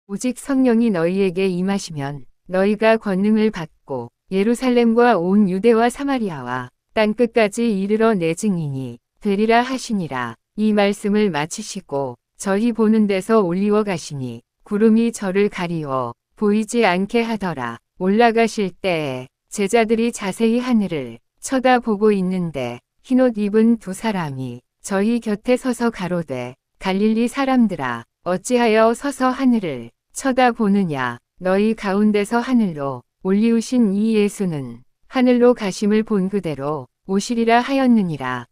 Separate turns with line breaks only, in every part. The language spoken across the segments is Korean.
오직 성령이 너희에게 임하시면 너희가 권능을 받고 예루살렘과 온 유대와 사마리아와 땅끝까지 이르러 내 증인이 되리라 하시니라. 이 말씀을 마치시고 저희 보는 데서 올리워 가시니 구름이 저를 가리워 보이지 않게 하더라. 올라가실 때에 제자들이 자세히 하늘을 쳐다보고 있는데 흰옷 입은 두 사람이 저희 곁에 서서 가로되 갈릴리 사람들아 어찌하여 서서 하늘을 쳐다보느냐. 너희 가운데서 하늘로 올리우신 이 예수는 하늘로 가심을 본 그대로 오시리라 하였느니라.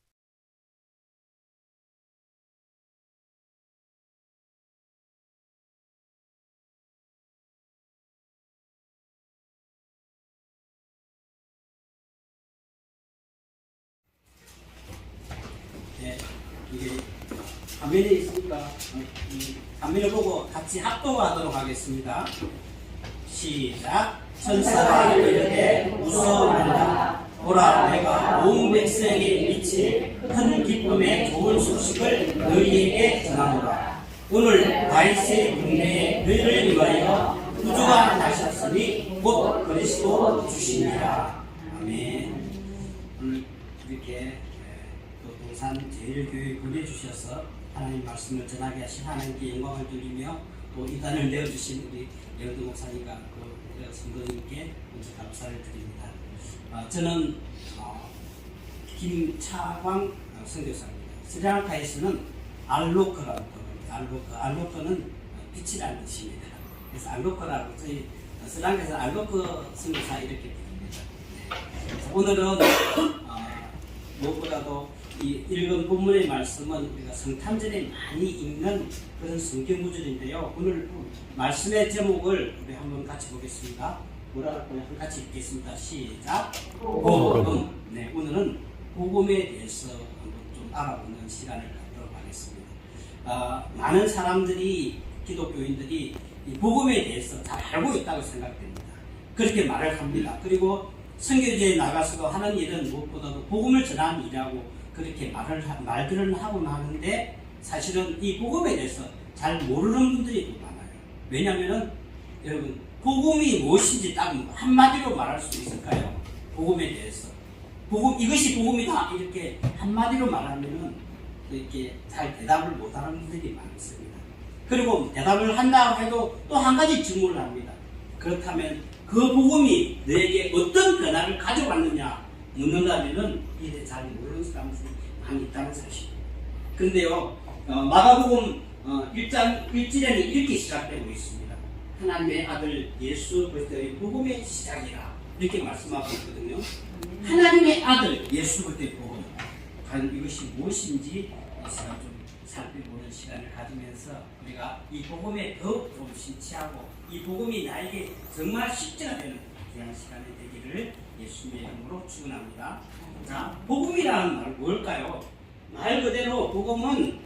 네, 이게 화면에 있으니까 이 화면을 보고 같이 합동하도록 하겠습니다. 시작. 천사가 이르되 무서워 말라. 보라, 내가 온 백성에게 미칠 큰 기쁨의 좋은 소식을 너희에게 전하노라. 오늘 다윗의 군대에 너희를 위하여 구주가 나셨으니 곧 그리스도 주시니라. 아멘. 오늘 이렇게 동산 제일교회 보내주셔서 하나님 말씀을 전하게 하신 하나님께 영광을 드리며 또 이 단을 내어주신 우리 영도 목사님과 그 성도님께 먼저 감사를 드립니다. 저는 김차광 선교사입니다. 스리랑카에서는 알로커라고 부릅니다. 알로커는 빛이라는 뜻입니다. 그래서 알로커라고 저희 스리랑카에서 알로커 선교사 이렇게 부릅니다. 그래서 오늘은 무엇보다도 이 읽은 본문의 말씀은 우리가 성탄절에 많이 읽는 그런 성경 구절인데요. 오늘 말씀의 제목을 우리 한번 같이 보겠습니다. 뭐라고 같이 읽겠습니다. 시작. 복음. 네, 오늘은 복음에 대해서 한번 좀 알아보는 시간을 갖도록 하겠습니다. 많은 사람들이 기독교인들이 이 복음에 대해서 잘 알고 있다고 생각됩니다. 그렇게 말을 합니다. 그리고 선교지에 나가서도 하는 일은 무엇보다도 복음을 전하는 일이라고 그렇게 말들을 하곤 하는데 사실은 이 복음에 대해서 잘 모르는 분들이 더 많아요. 왜냐하면 여러분 복음이 무엇인지 딱 한마디로 말할 수 있을까요? 복음에 대해서 복음 이것이 복음이다 이렇게 한마디로 말하면은 이렇게 잘 대답을 못하는 분들이 많습니다. 그리고 대답을 한다고 해도 또 한 가지 질문을 합니다. 그렇다면 그 복음이 너에게 어떤 변화를 가져왔느냐 묻는다면은 이래 잘 모르는 사람들이 많이 있다는 사실입니다. 그런데요, 마가복음 1장 1절에는 이렇게 시작되고 있습니다. 하나님의 아들 예수 그리스도의 복음의 시작이라 이렇게 말씀하고 있거든요. 하나님의 아들 예수 그리스도의 복음, 과연 이것이 무엇인지 제가 좀 살펴보는 시간을 가지면서 우리가 이 복음에 더욱 좀 신취하고 이 복음이 나에게 정말 실제가 되는 귀한 시간이 되기를 예수님의 이름으로 축원합니다. 자, 복음이라는 말 뭘까요? 말 그대로 복음은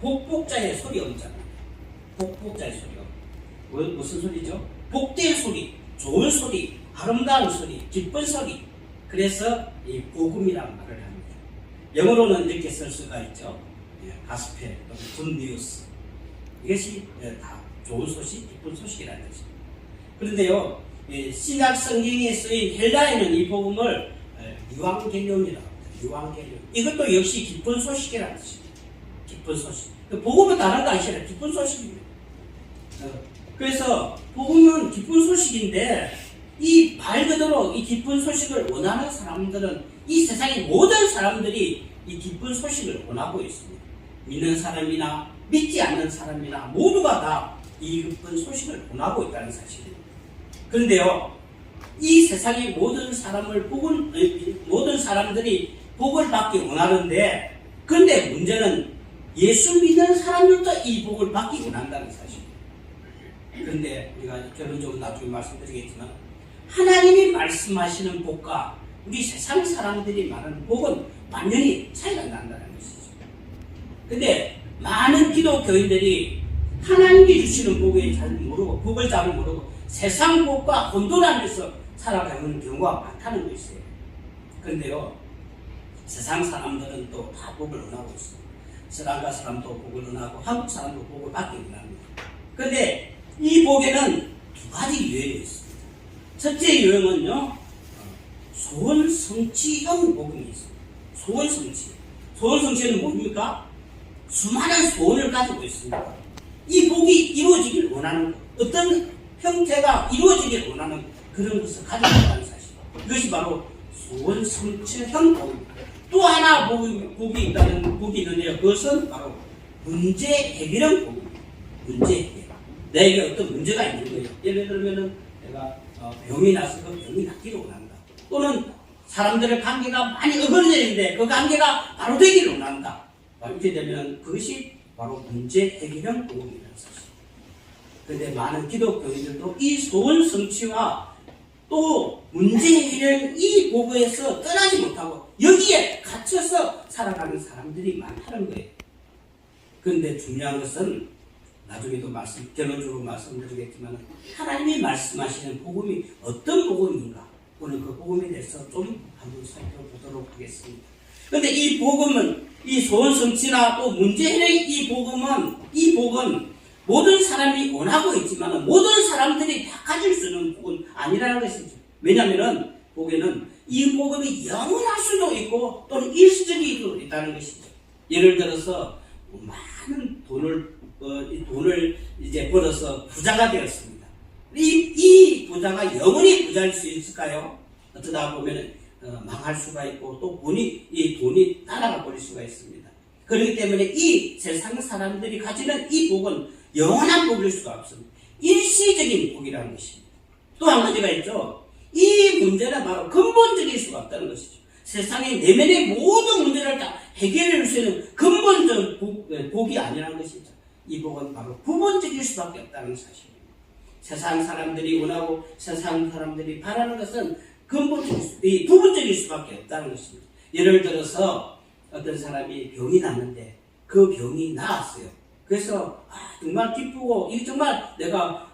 복복자의 소리음자입니다. 복복자의 소리음. 무슨 소리죠? 복된 소리, 좋은 소리, 아름다운 소리, 기쁜 소리. 그래서 이 복음이라는 말을 합니다. 영어로는 이렇게 쓸 수가 있죠. 가스펠, 굿뉴스. 이것이 다 좋은 소식, 기쁜 소식이라는 뜻입니다. 그런데요, 신약 성경에 쓰인 헬라에는 이 복음을 유앙겔리온이라고 합니다. 유앙겔리온. 이것도 역시 기쁜 소식이라는 뜻입니다. 기쁜 소식. 복음은 다른 거 아니라 기쁜 소식입니다. 그래서 복음은 기쁜 소식인데 이 말 그대로 이 기쁜 소식을 원하는 사람들은 이 세상의 모든 사람들이 이 기쁜 소식을 원하고 있습니다. 믿는 사람이나 믿지 않는 사람이나 모두가 다 이 기쁜 소식을 원하고 있다는 사실입니다. 그런데요, 이 세상의 모든 사람들이 복을 받기 원하는데, 그런데 문제는 예수 믿는 사람들도 이 복을 받기 원한다는 사실입니다. 그런데 우리가 결론적으로 나중에 말씀드리겠지만, 하나님이 말씀하시는 복과 우리 세상 사람들이 말하는 복은 완전히 차이가 난다는 것이죠. 근데 많은 기독교인들이 하나님이 주시는 복을 잘 모르고 세상 복과 혼돈하면서 살아가는 경우가 많다는 것이에요. 그런데요, 세상 사람들은 또 다 복을 원하고 있어요. 스리랑카 사람도 복을 원하고 한국 사람도 복을 받기 원합니다. 그런데 이 복에는 두 가지 유형이 있습니다. 첫째 유형은요, 소원 성취형 복음이 있습니다. 소원 성취. 소원 성취는 뭡니까? 수많은 소원을 가지고 있습니다. 이 복이 이루어지길 원하는 것, 어떤 형태가 이루어지길 원하는 그런 것을 가지고 있다는 사실. 이것이 바로 소원 성취형 복입니다. 또 하나 복이 있는데요. 그것은 바로 문제 해결형 복입니다. 문제 해결. 내게 어떤 문제가 있는 거예요. 예를 들면은 내가 병이 나서 그 병이 낫기를 원한다. 또는 사람들의 관계가 많이 어그러지는데 그 관계가 바로 되기를 원한다. 이렇게 되면 그것이 바로 문제 해결형 복음이라는 사실. 그런데 많은 기독교인들도 이 소원 성취와 또 문제 해결 이 복에서 떠나지 못하고 여기에 갇혀서 살아가는 사람들이 많다는 거예요. 그런데 중요한 것은 나중에도 결론적으로 말씀드리겠지만 하나님이 말씀하시는 복음이 어떤 복음인가, 오늘 그 복음에 대해서 좀 한번 살펴보도록 하겠습니다. 그런데 이 복음은, 이 소원 성취나 또 문제 해결 이 복은 모든 사람이 원하고 있지만 모든 사람들이 다 가질 수 있는 복은 아니라는 것이죠. 왜냐하면 복에는 이 복음이 영원할 수도 있고 또는 일시적일 수도 있다는 것이죠. 예를 들어서 많은 돈을 이제 벌어서 부자가 되었습니다. 이 부자가 영원히 부자일 수 있을까요? 어쩌다 보면 망할 수가 있고 또 이 돈이 따라가 버릴 수가 있습니다. 그렇기 때문에 이 세상 사람들이 가지는 이 복은 영원한 복일 수가 없습니다. 일시적인 복이라는 것입니다. 또 한 가지가 있죠. 이 문제는 바로 근본적일 수가 없다는 것이죠. 세상의 내면의 모든 문제를 다 해결할 수 있는 근본적 복이 아니라는 것이죠. 이 복은 바로 부분적일 수밖에 없다는 사실입니다. 세상 사람들이 원하고 세상 사람들이 바라는 것은 부분적일 수밖에 없다는 것입니다. 예를 들어서 어떤 사람이 병이 났는데 그 병이 나았어요. 그래서 정말 기쁘고 이게 정말 내가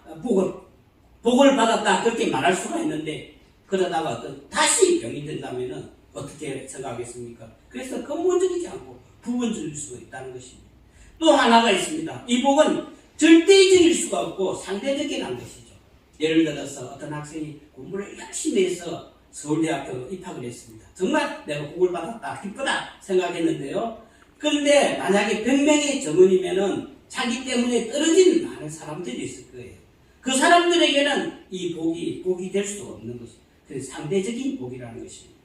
복을 받았다 그렇게 말할 수가 있는데 그러다가 다시 병이 된다면 어떻게 생각하겠습니까? 그래서 근본적이지 않고 부분적일 수가 있다는 것입니다. 또 하나가 있습니다. 이 복은 절대적일 수가 없고 상대적이라는 것이죠. 예를 들어서 어떤 학생이 공부를 열심히 해서 서울대학교 입학을 했습니다. 정말 내가 복을 받았다, 기쁘다 생각했는데요. 그런데 만약에 100명의 정원이면은 자기 때문에 떨어진 많은 사람들이 있을 거예요. 그 사람들에게는 이 복이 될 수 없는 것이죠. 그래서 상대적인 복이라는 것입니다.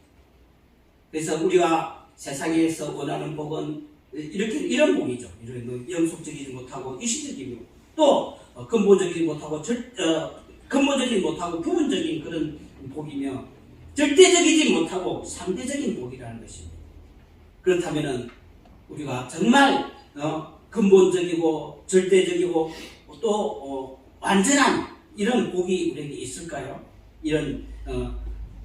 그래서 우리가 세상에서 원하는 복은 이런 복이죠. 이런 영속적이지 못하고 일시적이고 또 근본적이지 못하고 부분적인 그런 복이며 절대적이지 못하고 상대적인 복이라는 것입니다. 그렇다면은 우리가 정말 근본적이고 절대적이고 또 완전한 이런 복이 우리에게 있을까요? 이런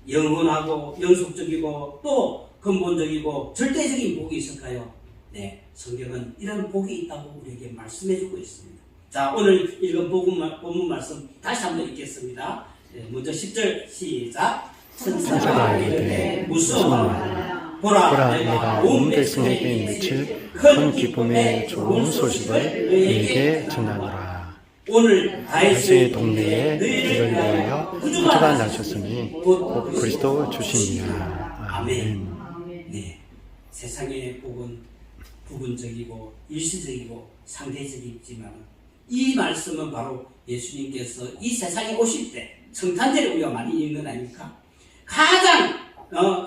영원하고 영속적이고 또 근본적이고 절대적인 복이 있을까요? 네, 성경은 이런 복이 있다고 우리에게 말씀해주고 있습니다. 자, 오늘 읽은 본문 말씀 다시 한번 읽겠습니다. 네, 먼저 10절 시작. 천사가 이르되 무서워하라. 보라, 내가 온 백성에게 미칠 큰 기쁨의 좋은 소식을 너희에게 전하노라. 오늘 다윗의 동네에 너희를 위하여 구주가 나셨으니 곧 그리스도 주시니라. 아멘. 네, 세상의 복은 부분적이고 일시적이고 상대적이지만 이 말씀은 바로 예수님께서 이 세상에 오실 때 성탄절에 우리가 많이 읽는 거 아닙니까? 가장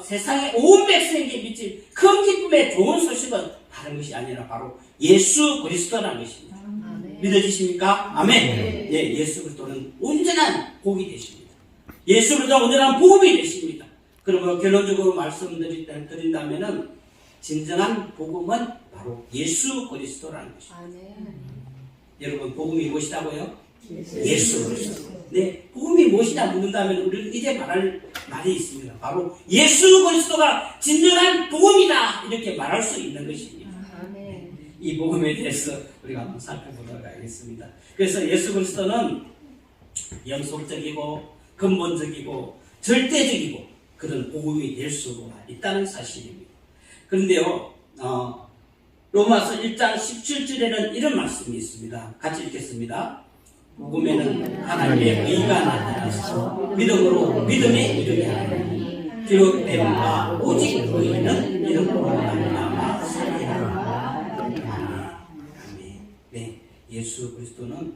세상의 온 백성에게 미칠 큰 기쁨의 좋은 소식은 다른 것이 아니라 바로 예수 그리스도라는 것입니다. 믿어지십니까? 아멘. 예, 예수 그리스도는 온전한 복이 되십니다. 예수 그리스도는 온전한 복음이 되십니다. 그러면 결론적으로 말씀드린다면은 진정한 복음은 바로 예수 그리스도라는 것입니다. 여러분, 복음이 무엇이라고요? 예수 그리스도. 네, 복음이 무엇이냐 묻는다면 우리는 이제 말할 말이 있습니다. 바로 예수 그리스도가 진정한 복음이다 이렇게 말할 수 있는 것입니다. 이 복음에 대해서 우리가 한번 살펴보도록 하겠습니다. 그래서 예수 그리스도는 영속적이고 근본적이고 절대적이고 그런 복음이 될 수가 있다는 사실입니다. 그런데요, 로마서 1장 17절에는 이런 말씀이 있습니다. 같이 읽겠습니다. 복음에는 하나님의 의가 나타나서 믿음으로 믿음에 이르게 하느니 기록됨과 오직 의인은 믿음으로 말미암아 살리라. 아멘. 네, 예수 그리스도는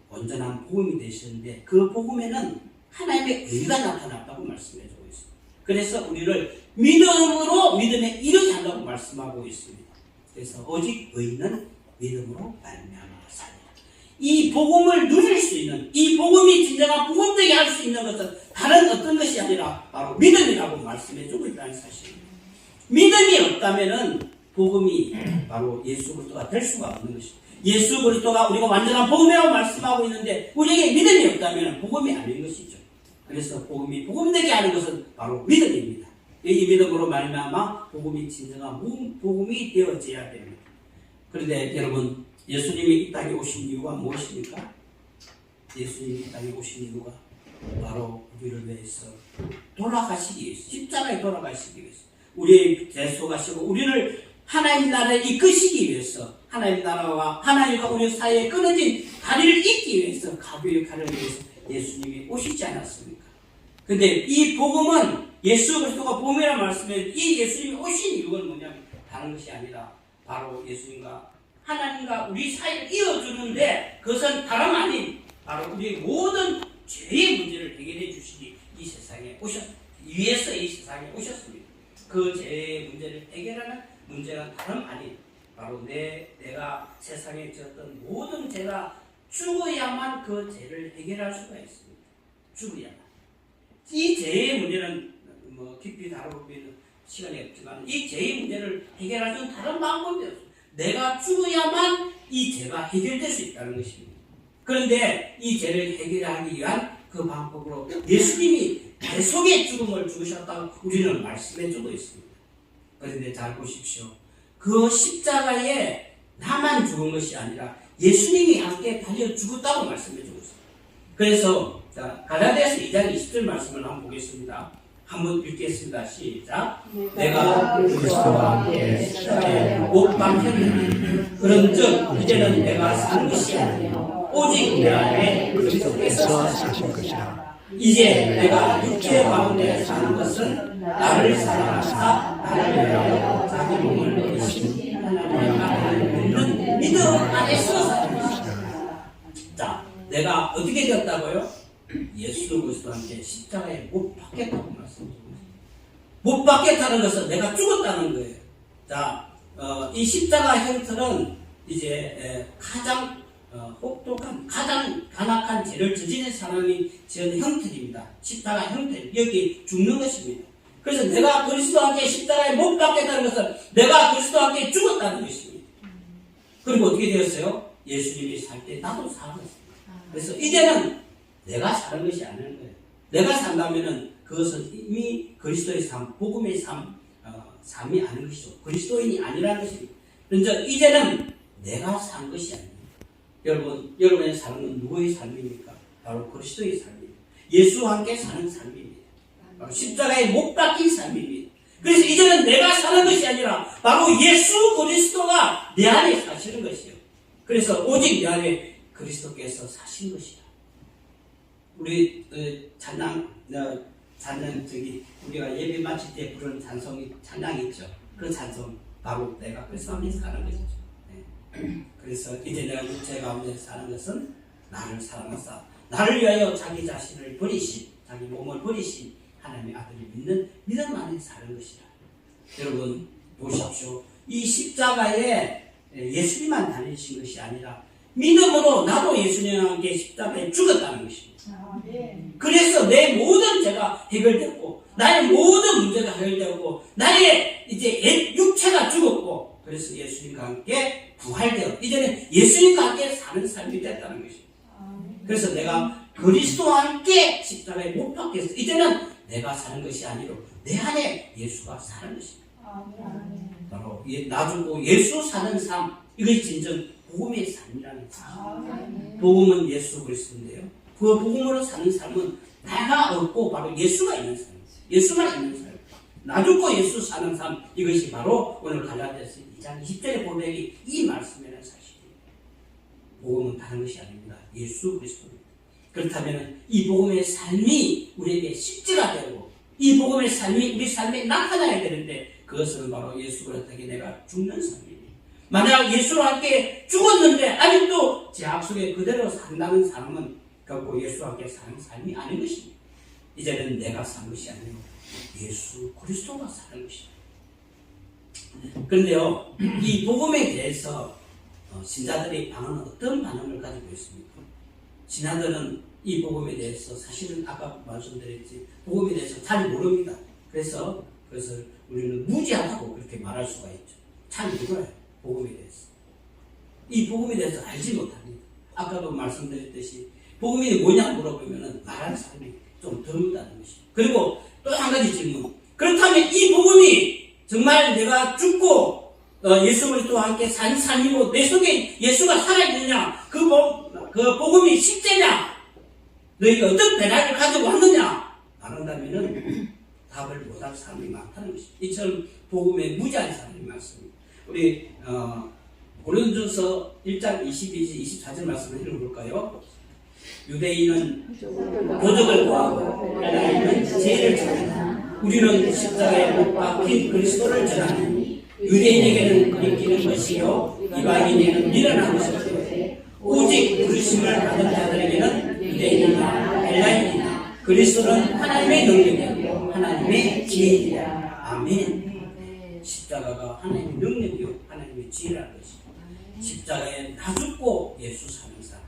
온전한 복음이 되셨는데 그 복음에는 하나님의 의가 나타났다고 말씀해주고 있습니다. 그래서 우리를 믿음으로 믿음에 이르게 한다고 말씀하고 있습니다. 그래서 오직 의인은 믿음으로 말미암아 살리라. 이 복음을 누릴 수 있는, 이 복음이 진정한 복음되게 할 수 있는 것은 다른 어떤 것이 아니라 바로 믿음이라고 말씀해주고 있다는 사실입니다. 믿음이 없다면은 복음이 바로 예수 그리스도가 될 수가 없는 것입니다. 예수 그리스도가 우리가 완전한 복음이라고 말씀하고 있는데 우리에게 믿음이 없다면 복음이 아닌 것이죠. 그래서 복음이 복음되게 하는 것은 바로 믿음입니다. 이 믿음으로 말미암아 복음이 진정한 복음이 되어져야 됩니다. 그런데 여러분, 예수님이 이 땅에 오신 이유가 무엇입니까? 예수님이 이 땅에 오신 이유가 바로 우리를 위해서 돌아가시기 위해서, 십자가에 돌아가시기 위해서, 우리의 대속하시고 우리를 하나님 나라에 이끄시기 위해서, 하나님 나라와 하나님과 우리 사이에 끊어진 다리를 잇기 위해서, 가교의 칼을 위해서 예수님이 오시지 않았습니까? 근데 이 복음은 예수 그리스도가 복음이라는 말씀에 이 예수님이 오신 이유가 뭐냐면 다른 것이 아니라 바로 예수님과 하나님과 우리 사이를 이어주는데 그것은 다름 아닌 바로 우리의 모든 죄의 문제를 해결해 주시기 이 세상에 위해서 이 세상에 오셨습니다. 그 죄의 문제를 해결하는 문제는 다름 아닌 바로 내가 세상에 지었던 모든 죄가 죽어야만 그 죄를 해결할 수가 있습니다. 죽어야만. 이 죄의 문제는 깊이 다뤄보기는 시간이 없지만 이 죄의 문제를 해결할 수 있는 다른 방법이 없습니다. 내가 죽어야만 이 죄가 해결될 수 있다는 것입니다. 그런데 이 죄를 해결하기 위한 그 방법으로 예수님이 대속의 죽음을 죽으셨다고 우리는 말씀해주고 있습니다. 그런데 잘 보십시오. 그 십자가에 나만 죽은 것이 아니라 예수님이 함께 달려 죽었다고 말씀해주고 있습니다. 그래서 갈라디아서 2장 20절 말씀을 한번 보겠습니다. 한번 읽겠습니다. 시작. 내가 그리스도와 함께 십자가에 못 박혔느니 그런즉 이제는 내가 사는 것이 아니요 오직 내 안에 그리스도께서 사신 것이라. 이제 내가 육체 가운데 사는 것은 나를 사랑하사 나를 위하여 자기 몸을 내주신 하나님의 나라를 믿는 믿음 안에서 사는 것이다. 자, 내가 어떻게 되었다고요? 예수 그리스도와 함께 십자가에 못 박혔다고 말씀드립니다. 못 박혔다는 것은 내가 죽었다는 거예요. 자, 이 십자가 형틀은 이제 가장 혹독한, 가장 간악한 죄를 저지른 사람이 지은 형틀입니다. 십자가 형틀, 여기 죽는 것입니다. 그래서 내가 그리스도와 함께 십자가에 못 박혔다는 것은 내가 그리스도와 함께 죽었다는 것입니다. 그리고 어떻게 되었어요? 예수님이 살 때 나도 살았어요. 그래서 이제는 내가 사는 것이 아닌 거예요. 내가 산다면은 그것은 이미 그리스도의 삶, 복음의 삶이 아닌 것이죠. 그리스도인이 아니라는 것입니다. 그런데 이제는 내가 산 것이 아닙니다. 여러분의 삶은 누구의 삶입니까? 바로 그리스도의 삶입니다. 예수와 함께 사는 삶입니다. 바로 십자가에 못 박힌 삶입니다. 그래서 이제는 내가 사는 것이 아니라 바로 예수 그리스도가 내 안에 사시는 것이요. 그래서 오직 내 안에 그리스도께서 사신 것이다. 우리 우리가 예배 마칠 때 부르는 찬양이 있죠. 그 찬송 바로 내가 그리스도 안에 사는 것이죠. 네. 그래서 이제 내가 육체 가운데 사는 것은 나를 사랑하사 나를 위하여 자기 자신을 버리신, 자기 몸을 버리신 하나님의 아들을 믿는 믿음 안에 사는 것이다. 여러분 보십시오. 이 십자가에 예수님만 달리신 것이 아니라 믿음으로 나도 예수님과 함께 십자가에 죽었다는 것입니다. 그래서 내 모든 죄가 해결되고 나의 모든 문제가 해결되고 나의 이제 육체가 죽었고 그래서 예수님과 함께 부활되어 이제는 예수님과 함께 사는 삶이 됐다는 것입니다. 그래서 내가 그리스도와 함께 십자가에 못 박혀서 이제는 내가 사는 것이 아니라 내 안에 예수가 사는 것입니다. 바로 나 죽고 예수 사는 삶, 이것이 진정 복음의 삶이라는 사실. 복음은 예수 그리스도인데요. 그 복음으로 사는 삶은 나가 없고 바로 예수가 있는 삶, 예수만 있는 삶. 나 죽고 예수 사는 삶, 이것이 바로 오늘 갈라디아서 2장 20절의 고백이 이 말씀이라는 사실입니다. 복음은 다른 것이 아닙니다. 예수 그리스도입니다. 그렇다면 이 복음의 삶이 우리에게 실제가 되고 이 복음의 삶이 우리 삶에 나타나야 되는데 그것은 바로 예수 그리스도에게 내가 죽는 삶입니다. 만약 예수와 함께 죽었는데 아직도 죄악 속에 그대로 산다는 사람은 결코 예수와 함께 사는 삶이 아닌 것입니다. 이제는 내가 산 것이 아니고 예수 그리스도가 사는 것입니다. 그런데요, 이 복음에 대해서 신자들의 반응은 어떤 반응을 가지고 있습니까? 신자들은 이 복음에 대해서 사실은 아까 말씀드렸지 복음에 대해서 잘 모릅니다. 그래서 그것을 우리는 무지하다고 그렇게 말할 수가 있죠. 잘 몰라요. 복음에 대해서. 이 복음에 대해서 알지 못합니다. 아까도 말씀드렸듯이 복음이 뭐냐고 물어보면 말하는 사람이 좀 드물다는 것이죠. 그리고 또 한 가지 질문. 그렇다면 이 복음이 정말 내가 죽고 예수 그리스도와 함께 산 삶이고 내 속에 예수가 살아있느냐 그 복음이 실제냐 너희가 어떤 변화를 가지고 왔느냐 말한다면 답을 못할 사람이 많다는 것입니다. 이처럼 복음에 무지한 사람이 많습니다. 우리 고린도전서 1장 22절 24절 말씀을 읽어볼까요? 유대인은 도덕을 구하고 헬라인은 지혜를 전한다. 우리는 십자가에 못 박힌 그리스도를 전하니 유대인에게는 인기는 것이요 이방인에게는 미련한 것이요 오직 부르심을 받은 자들에게는 유대인이나 헬라인이나 그리스도는 하나님의 능력이요 하나님의 지혜이라. 아멘. 십자가가 하나님의 능력이요 하나님의 지혜라는 것입니다. 십자가에 나 죽고 예수 사는 삶,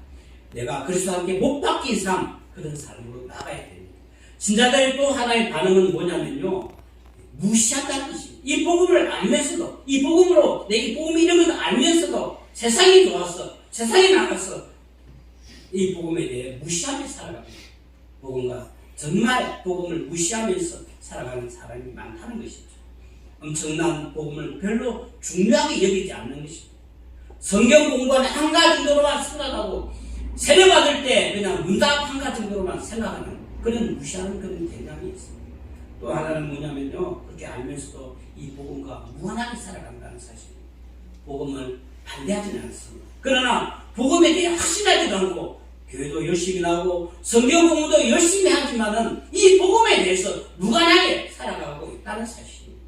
내가 그리스도와 함께 못 박힌 삶, 그런 삶으로 나가야 됩니다. 신자들의 또 하나의 반응은 뭐냐면요, 무시한다는 것입니다. 이 복음을 알면서도, 이 복음으로 내 복음이 이런 걸 알면서도 세상이 좋았어, 세상에 나갔어, 이 복음에 대해 무시하며 살아갑니다. 복음과 정말 복음을 무시하면서 살아가는 사람이 많다는 것이죠. 엄청난 복음을 별로 중요하게 여기지 않는 것입니다. 성경 공부는 한 가지 정도로만 생각하고 세례 받을 때 그냥 문답 한 가지 정도로만 생각하는 그런 무시하는 그런 경향이 있습니다. 또 하나는 뭐냐면요, 그렇게 알면서도 이 복음과 무한하게 살아간다는 사실입니다. 복음을 반대하지는 않습니다. 그러나 복음에 대해 확신하지도 않고 교회도 열심히 나오고 성경 공부도 열심히 하지만은 이 복음에 대해서 무관하게 살아가고 있다는 사실입니다.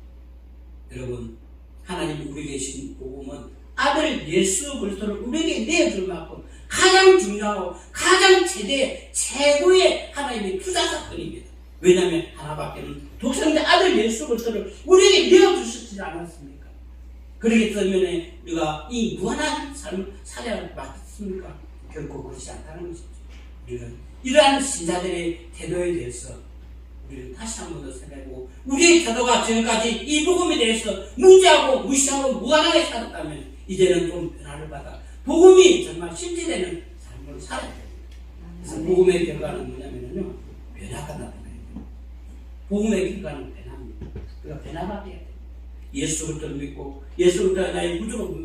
여러분, 하나님이 우리에게 주신 복음은 아들 예수 그리스도를 우리에게 내어줄 만큼 가장 중요하고 가장 최고의 하나님의 투자 사건입니다. 왜냐하면 하나밖에는 독생자 아들 예수 그리스도를 우리에게 내어주시지 않았습니까? 그렇기 때문에 우리가 이 무한한 삶을 살아야 맞습니까? 결코 그렇지 않다는 것이죠. 우리는 이러한 신자들의 태도에 대해서 우리는 다시 한 번 더 생각해보고 우리의 태도가 지금까지 이 복음에 대해서 무지하고 무시하고 무관하게 살았다면 이제는 좀 변화를 받아 복음이 정말 실제되는 삶을 살아야 됩니다. 그래서 복음의 결과는 뭐냐면요, 변화가 나타나요. 복음의 결과는 변화입니다. 그러니까 변화가 돼야 돼요. 예수 그리스도를 믿고 예수 그리스도가 나의 구주로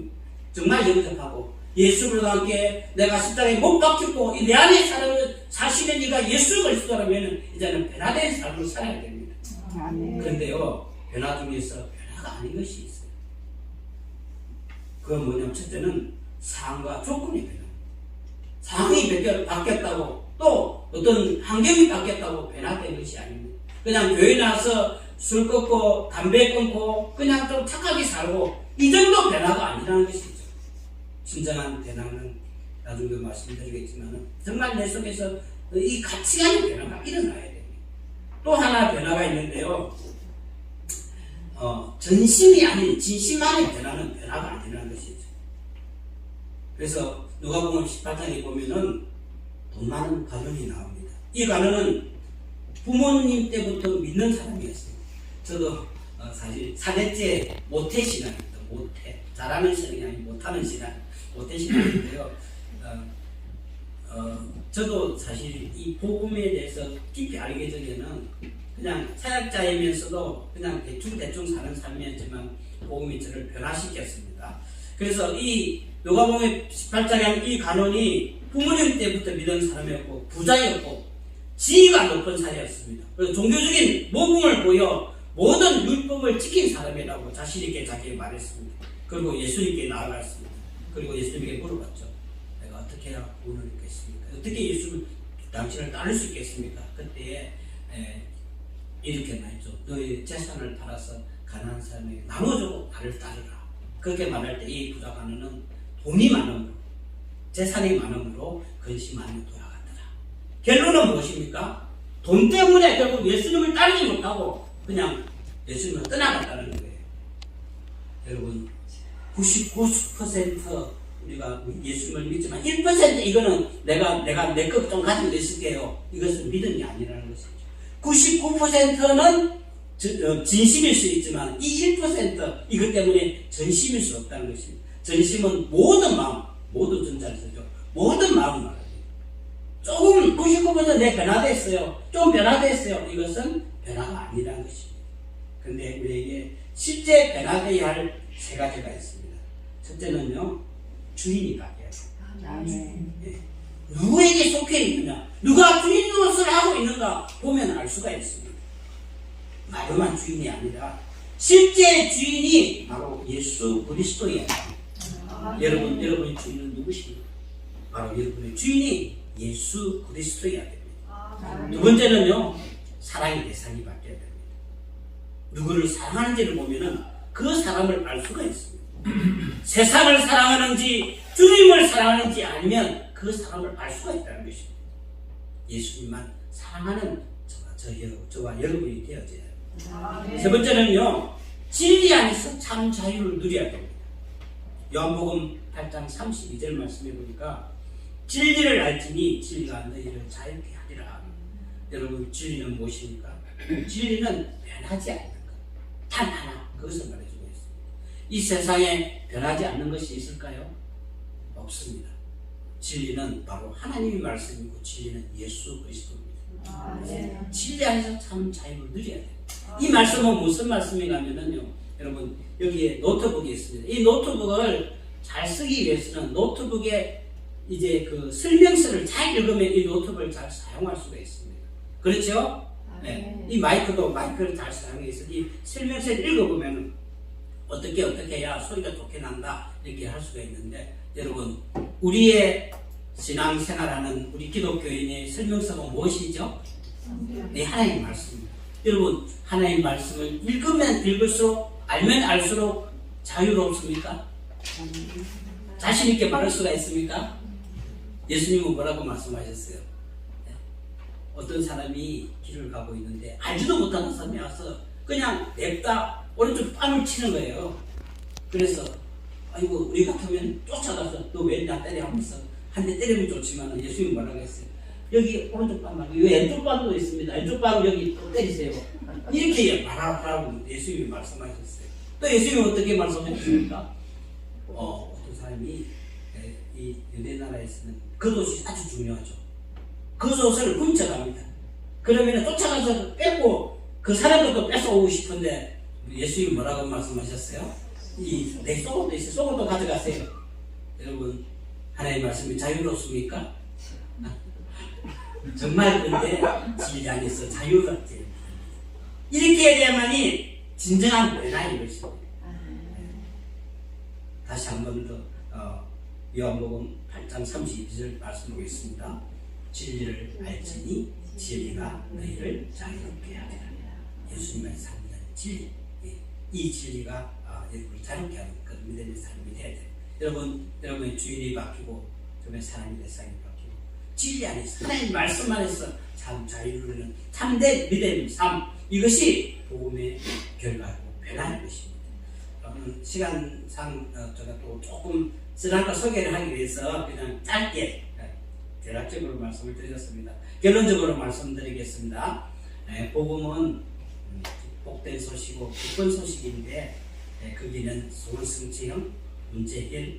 정말 영접하고 예수 그리스도와 함께 내가 십자가에 못 박혔고 내 안에 사시는 이가 예수 그리스도라면 이제는 변화된 삶을 살아야 됩니다. 그런데요, 변화 중에서 변화가 아닌 것이 있어요. 그건 뭐냐면 첫째는 상황과 조건이 변화. 상황이 바뀌었다고 또 어떤 환경이 바뀌었다고 변화된 것이 아닙니다. 그냥 교회 나와서 술 끊고 담배 끊고 그냥 좀 착하게 살고 이 정도 변화가 아니라는 것이죠. 진정한 변화는 나중에 말씀드리겠지만 정말 내 속에서 이 가치관의 변화가 일어나야 됩니다. 또 하나 변화가 있는데요, 전심이 아닌 진심 안의 변화는 변화가 아니라는 것이죠. 그래서 누가복음 18장에 보면은 돈 많은 가론이 나옵니다. 이 가론은 부모님 때부터 믿는 사람이었어요. 저도 사실 4대째 모태신앙입니다. 모태. 잘하는 신앙이 아니고 못하는 신앙. 모태신앙인데요. 저도 사실 이 복음에 대해서 깊이 알기 전에는 그냥 사역자이면서도 그냥 대충 사는 삶이었지만 복음이 저를 변화시켰습니다. 그래서 이 누가복음 18장에 이 간원이 부모님 때부터 믿은 사람이었고 부자였고 지위가 높은 사람이었습니다. 그래서 종교적인 모범을 보여 모든 율법을 지킨 사람이라고 자신있게 자기에게 말했습니다. 그리고 예수님께 나아갔습니다. 그리고 예수님께 물어봤죠. 내가 어떻게 해야 구원을 얻겠습니까? 어떻게 예수를 당신을 따를 수 있겠습니까? 그때 이렇게 말했죠. 너의 재산을 팔아서 가난한 사람에게 나눠주고 나를 따르라. 그렇게 말할 때 이 부자간은 돈이 많음으로, 재산이 많음으로 근심하며 돌아갔더라. 결론은 무엇입니까? 돈 때문에 결국 예수님을 따르지 못하고 그냥 예수님을 떠나갔다는 거예요. 여러분, 99% 우리가 예수님을 믿지만 1% 이거는 내가 내 것 좀 가지고 있을게요. 이것은 믿음이 아니라는 것이죠. 99%는 진심일 수 있지만 이 1% 이것 때문에 전심일 수 없다는 것입니다. 전심은 모든 마음, 모든 전자를 쓰죠. 모든 마음을 말합니다. 조금 99% 내 변화됐어요. 좀 변화됐어요. 이것은 변화가 아니라는 것입니다. 그런데 우리에게 실제 변화되어야 할 세 가지가 있습니다. 첫째는요, 주인이 바뀌어야 돼요. 네. 누구에게 속해 있느냐, 누가 주인 노릇을 하고 있는가 보면 알 수가 있습니다. 말로만 주인이 아니라 실제 주인이 바로 예수 그리스도예요. 여러분의 주인은 누구십니까? 바로 여러분의 주인이 예수 그리스도여야 됩니다. 두 번째는요, 사랑의 대상이 바뀌어야 됩니다. 누구를 사랑하는지를 보면은 그 사람을 알 수가 있습니다. 세상을 사랑하는지 주님을 사랑하는지 아니면 그 사람을 알 수가 있다는 것입니다. 예수님만 사랑하는 저와 여러분이 되어져야 합니다. 세 번째는요, 진리 안에서 참 자유를 누려야 됩니다. 요한복음 8장 32절 말씀해 보니까 진리를 알지니 진리가 너희를 자유케 하리라. 여러분, 진리는 무엇입니까? 진리는 변하지 않는 것. 단 하나, 그것을 말해주고 있습니다. 이 세상에 변하지 않는 것이 있을까요? 없습니다. 진리는 바로 하나님의 말씀이고 진리는 예수 그리스도입니다. 진리 안에서 참 자유를 누려야 돼요. 이 말씀은 무슨 말씀인가 하면요, 여러분, 여기에 노트북이 있습니다. 이 노트북을 잘 쓰기 위해서는 노트북에 이제 그 설명서를 잘 읽으면 이 노트북을 잘 사용할 수가 있습니다. 그렇죠? 네. 이 마이크를 잘 사용해 있어. 이 설명서를 읽어보면 어떻게 해야 소리가 좋게 난다 이렇게 할 수가 있는데, 여러분, 우리의 신앙생활하는 우리 기독교인의 설명서가 무엇이죠? 네, 하나님 말씀입니다. 여러분, 하나님 말씀을 읽으면 읽을수록, 알면 알수록 자유롭습니까? 자신 있게 말할 수가 있습니까? 예수님은 뭐라고 말씀하셨어요? 어떤 사람이 길을 가고 있는데 알지도 못하는 사람이 와서 그냥 냅다 오른쪽 뺨을 치는 거예요. 그래서 아이고, 우리 같으면 쫓아가서 너 왜 나 때려 하면서 한 대 때리면 좋지만 예수님이 뭐라고 했어요? 여기 오른쪽 뺨 말고 여기 왼쪽 뺨도 있습니다. 왼쪽 뺨 여기 또 때리세요. 이렇게 말하라고 예수님이 말씀하셨어요. 또 예수님이 어떻게 말씀하셨습니까? 어떤 사람이 이 유대 나라에서는 겉옷이 아주 중요하죠. 겉옷을 훔쳐갑니다. 그러면 쫓아가서 뺏고 그 사람들도 뺏어오고 싶은데 예수님이 뭐라고 말씀하셨어요? 내 속옷도 있어요. 속옷도 가져가세요. 여러분, 하나님의 말씀이 자유롭습니까? 정말 근데 진리 안에서 자유가 돼요. 이렇게 해야만이 진정한 변화인 것입니다. 다시 한 번 더 요한복음 8장 32절 말씀하겠습니다. 진리를 알지니 진리가 너희를 자유롭게 하리라. 예수님의 삶이 진리, 이 진리가 여러분을 자유롭게 하는 그 믿음의 삶이 되어야 돼요. 여러분의 주인이 바뀌고 여러분의 사랑의 대상이 바뀌고 진리 안에서 하나님 말씀 안에서 참 자유를 누리는 참된 믿음의 삶, 이것이 복음의 결과고 변화인 것입니다. 시간상 제가 또 조금 지난번 소개를 하기 위해서 그냥 짧게 대략적으로 말씀을 드렸습니다. 결론적으로 말씀드리겠습니다. 복음은 복된 소식이고 기쁜 소식인데 거기는 소원성취형 문제 해결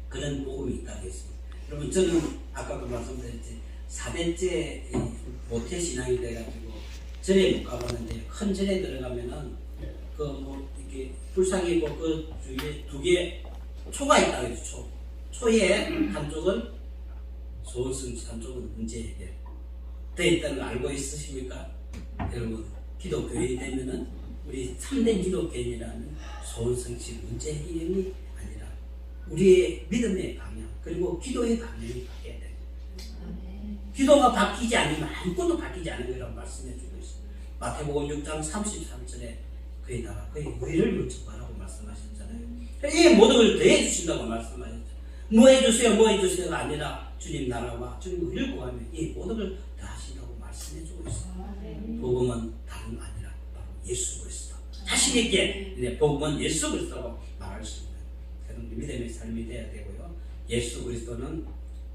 그런 복음이 있다고 했습니다. 여러분, 저는 아까도 말씀드렸지 4대째 모태신앙이 돼가지고 절에 못 가봤는데, 큰 절에 들어가면은 이렇게 불상이고 그 주위에 두 개 초가 있다고 해서 초에 한쪽은 소원성취, 한쪽은 문제 해결 되어 있다는 거 알고 있으십니까? 여러분, 기독교인이 되면은 우리 참된 기독교인이라는 소원성취 문제 해결이 아니라 우리의 믿음의 방향 그리고 기도의 방향이 바뀌어야 돼요. 기도가 바뀌지 않으면 아무것도 바뀌지 않은 거라고 말씀해 주고 있습니다. 마태복음 6장 33절에 그의 나라 그의 의를 먼저 구하라고 말씀하셨잖아요. 이 모든 걸 더해 주신다고 말씀하셨죠. 뭐 해주세요 뭐 해주세요가 아니라 주님 나라와 주님 의를 구하면 이 모든 걸 다 하신다고 말씀해 주고 있어요. 복음은 다른 거 아니라 바로 예수 그리스도. 자신 있게 복음은 예수 그리스도라고 말할 수 있는 그런 믿음의 삶이 되어야 되고요. 예수 그리스도는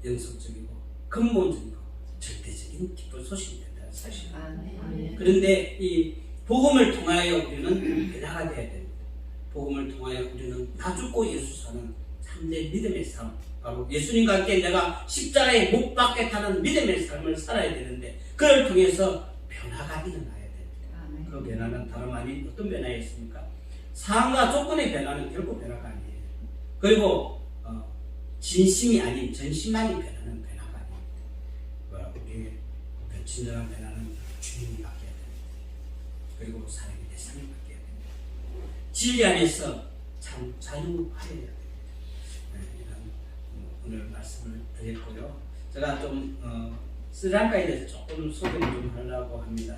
영성적이고 근본적이고 절대적인 기쁜 소식이 된다는 사실입니다. 그런데 이 복음을 통하여 우리는 변화가 되어야 됩니다. 복음을 통하여 우리는 다 죽고 예수 사는 참된 믿음의 삶, 바로 예수님과 함께 내가 십자가에 못 박게 타는 믿음의 삶을 살아야 되는데 그걸 통해서 변화가 일어나야 됩니다. 그 변화는 다름 아닌 어떤 변화였습니까? 상황과 조건의 변화는 결코 변화가 아니에요. 그리고 진심이 아닌 전심만이 변하는 변화가 아닙니다. 우리의 진정한 변화는 주님이 바뀌어야 됩니다. 그리고 사람의 대상이 바뀌어야 됩니다. 진리 안에서 참 자유하여야 됩니다. 이런 오늘 말씀을 드렸고요. 제가 좀 스리랑카에 대해서 조금 소개를 좀 하려고 합니다.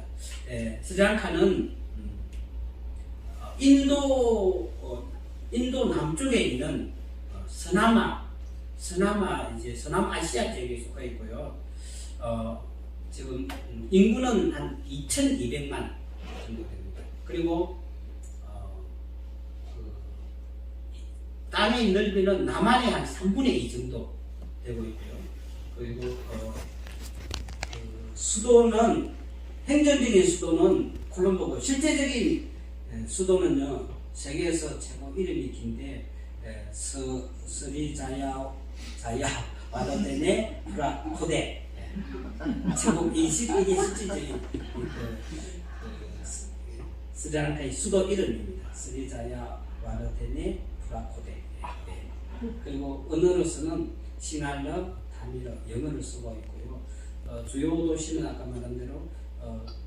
스리랑카는 인도 남쪽에 있는 서남아시아 지역에 속해 있고요. 지금 인구는 한 2,200만 정도 됩니다. 그리고 땅의 넓이는 남한의 한 3분의 2 정도 되고 있고요. 그리고 수도는 행정적인 수도는 콜롬보고 실제적인 수도는요 세계에서 최고 이름이 긴데 스리자야 와다데네 프라코데 최고 이게 실질적인 스리랑카의 수도 이름입니다. 스리자야 와다데네 프라코데. 그리고 언어로서는 싱할러, 타밀어, 영어를 쓰고 있고요. 주요 도시는 아까 말한 대로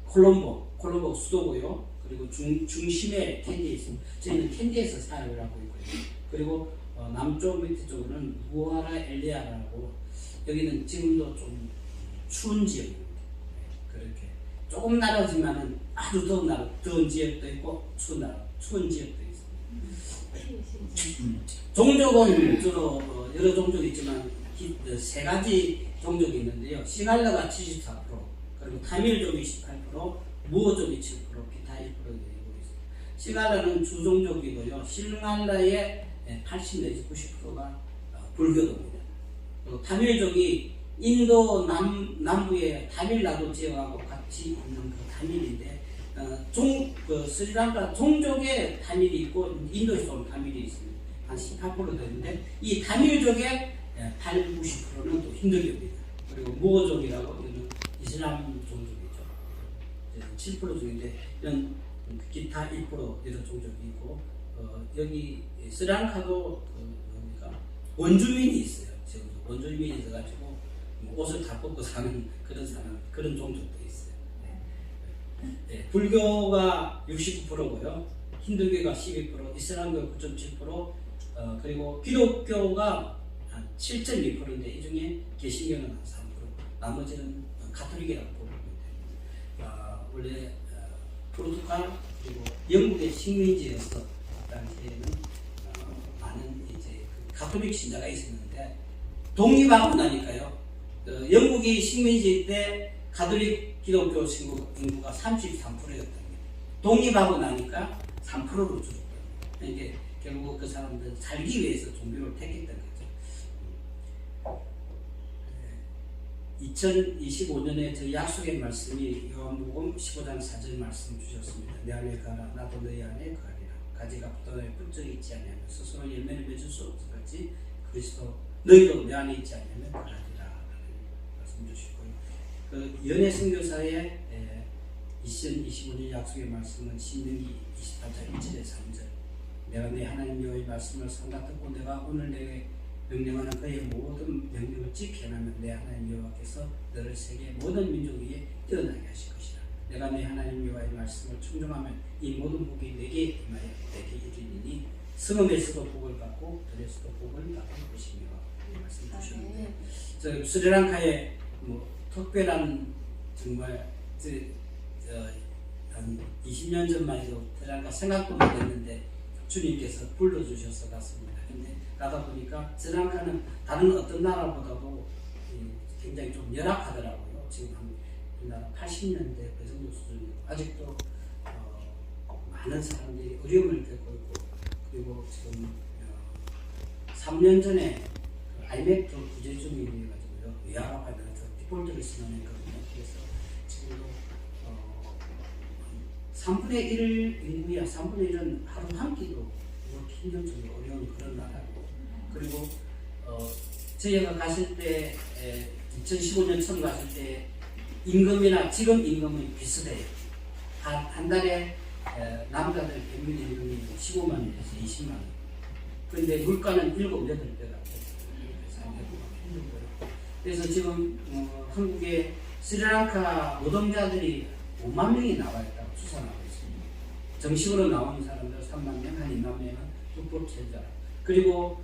콜롬보 수도고요. 그리고 중심에 캔디에 있습니다. 저희는 캔디에서 사역을 하고 있고요. 그리고 남쪽 밑에 쪽으로는 무아라 엘리아라고 여기는 지금도 좀 추운 지역입니다. 그렇게 조금 나라지만은 아주 더운 지역도 있고 추운 지역도 있습니다. 종족은 주로 여러 종족이 있지만 세 가지 종족이 있는데요. 싱할러가 74%, 그리고 타밀족이 18%, 무어족이 7%, 기타 1% 되고 있습니다. 싱할러는 주종족이고요. 싱할러의 80 내지 90%가 불교도입니다. 그리고 타밀족이 인도 남부의 타밀나도 지역하고 같이 있는 그 타밀인데 스리랑카 종족의 타밀이 있고 인도에서 온 타밀이 있습니다. 한 18% 되는데 이 타밀족의 8, 90%는 또 힌두교입니다. 그리고 무어족이라고 이런 이슬람 종족이죠. 7% 중인데 이런 기타 1% 이런 종족이 있고 여기 스리랑카도 원주민이 있어요. 지금 원주민이 있어가지고 옷을 다 벗고 사는 그런 종족도 있어요. 불교가 69%고요. 힌두교가 12%, 이슬람교가 9.7%, 그리고 기독교가 한 7.2%인데 이 중에 개신교는 한 3%, 나머지는 가톨릭이라고 보면 됩니다. 원래 포르투갈 그리고 영국의 식민지였어. 그 당시에는 많은 이제 가톨릭 신자가 있었는데 독립하고 나니까요. 영국이 식민지 때 가톨릭 기독교 인구가 33%였답니다. 독립하고 나니까 3%로 줄었거든요. 이게 결국 그 사람들은 살기 위해서 종교를 택했던 거죠. 2025년에 저 약속의 말씀이 요한복음 15장 4절 말씀 주셨습니다. 내 안에 가라 나도 너희 안에 가리라. 가지가 부동에 뿌쩍 있지 않으면 스스로 열매를 맺을 수 없을 같이 그리스도 너희도 내 안에 있지 않으면 가라리라 말씀 주시고요. 그 연애 선교사의 2025년 약속의 말씀은 신명기 28장 1절에 3절. 내가 내 하나님 여호와의 말씀을 삼가 듣고 내가 오늘 내게 명령하는 그의 모든 명령을 지켜나면 내 하나님 여호와께서 너를 세계 모든 민족 위에 뛰어나게 하실 것이라. 내가 내 하나님 여호와의 말씀을 충정하면 이 모든 복이 내게 임하여 내게 이르리니 성읍에서도 복을 받고 들에서도 복을 받고 스리랑카에 뭐 특별한 정말 한 20년 전만 해도 스리랑카 생각도 못했는데 주님께서 불러주셔서 갔습니다. 근데 가다 보니까 스리랑카는 다른 어떤 나라보다도 굉장히 좀 열악하더라고요. 지금 한 우리나라 80년대 그 정도 수준이고 아직도 많은 사람들이 어려움을 겪고 있고, 그리고 지금 3년 전에 IMF 구제금융이 해가지고요, 외화화가들한테 디폴트를 선언했거든요. 그래서 지금도 3분의 1 인구야, 3분의 1은 하루 한 끼도 먹기 힘든 정도로 어려운 그런 나라고. 그리고 저희가 갔을 때 2015년 처음 갔을 때 임금이나 지금 임금은 비슷해요. 한 달에 남자들 평균 임금이 15만 원에서 20만 원. 그런데 물가는 7, 8배가 그래서 지금 한국에 스리랑카 노동자들이 5만 명이 나와 있다고 추산하고 있습니다. 정식으로 나오는 사람들 3만 명, 한 2만 명은 불법 체류자. 그리고